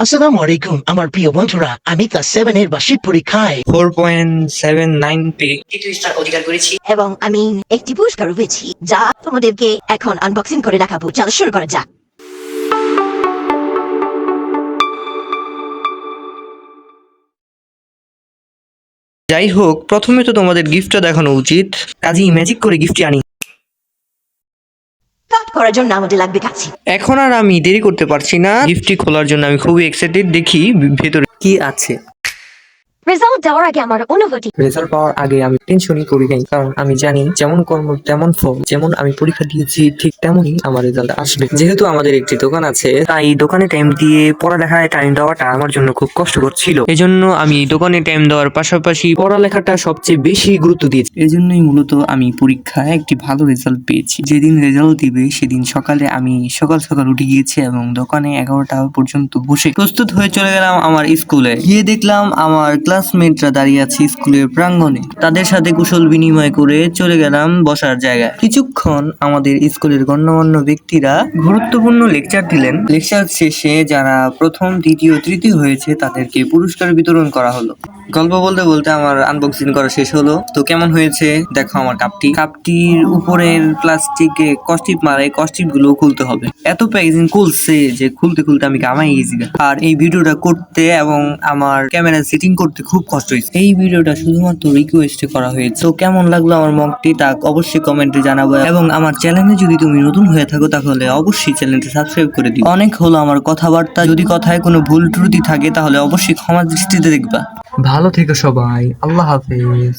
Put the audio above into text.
আসসালামু আলাইকুম আমার প্রিয় বন্ধুরা, আমি ক্লাস 7 এর বার্ষিক পরীক্ষায় 4.79 পেয়ে তৃতীয় স্থান অধিকার করেছি। এবং আমি একটি পুরস্কার পেয়েছি যা তোমাদেরকে এখন আনবক্সিং করে দেখাবো। চলো শুরু করা যাক। যাই হোক, প্রথমে তো তোমাদের গিফটটা দেখানো উচিত। কাজেই ম্যাজিক করে গিফটটি আনি। কাট করার জন্য আমাদের লাগবে কাছি। এখন আর আমি দেরি করতে পারছি না, গিফটটি খোলার জন্য আমি খুবই এক্সাইটেড। দেখি ভেতরে কি আছে। রেজাল্ট দেওয়ার আগে আমার অনুভূতি। রেজাল্ট পাওয়ার আগে আমি টেনশনই করি নাই, কারণ আমি জানি যেমন কর্ম তেমন ফল। যেমন আমি পরীক্ষা দিয়েছি ঠিক তেমনই আমার রেজাল্ট আসবে। যেহেতু আমাদের একটি দোকান আছে, তাই দোকানে টাইম দিয়ে পড়ালেখায় টাইম দেওয়াটা আমার জন্য খুব কষ্টকর ছিল। এজন্য আমি দোকানে টাইম দেওয়ার পাশাপাশি পড়ালেখাটা সবচেয়ে বেশি গুরুত্ব দিয়েছি। এজন্যই মূলত আমি পরীক্ষায় একটি ভালো রেজাল্ট পেয়েছি। যেদিন রেজাল্ট দিবে সেদিন সকালে আমি সকাল সকাল উঠে গিয়েছি এবং দোকানে 11টা পর্যন্ত বসে প্রস্তুত হয়ে চলে গেলাম আমার স্কুলে। গিয়ে দেখলাম আমার ক্লাসমেটরা দাঁড়িয়ে আছে স্কুলের প্রাঙ্গণে। তাদের সাথে কুশল বিনিময় করে চলে গেলাম বসার জায়গায়। কিছুক্ষণ আমাদের স্কুলের গণ্যমান্য ব্যক্তিরা গুরুত্বপূর্ণ লেকচার দিলেন। লেকচার শেষে যারা প্রথম, দ্বিতীয়, তৃতীয় হয়েছে তাদেরকে পুরস্কার বিতরণ করা হলো। গল্প বলতে বলতে আমার আনবক্সিং করা শেষ হলো। তো কেমন হয়েছে দেখো আমার কাপটির উপরের প্লাস্টিকে কস্টিপ মারা, কস্টিপ গুলো খুলতে হবে। এত প্যাকেজিং খুলছে যে খুলতে খুলতে আমি কামাই গেছি। আর এই ভিডিওটা করতে এবং আমার ক্যামেরা সেটিং করতে খুব কষ্ট হয়েছে। এই ভিডিওটা শুধুমাত্র রিকোয়েস্টে করা হয়েছে। তো কেমন লাগলো আমার মকটি তা অবশ্যই কমেন্টে জানাবো, এবং আমার চ্যানেলে যদি তুমি নতুন হয়ে থাকো তাহলে অবশ্যই চ্যানেলটা সাবস্ক্রাইব করে দিও। অনেক হলো আমার কথাবার্তা, যদি কথায় কোনো ভুল ত্রুটি থাকে তাহলে অবশ্যই ক্ষমা দৃষ্টিতে দেখবা। ভালো থেকো সবাই, আল্লাহ হাফেজ।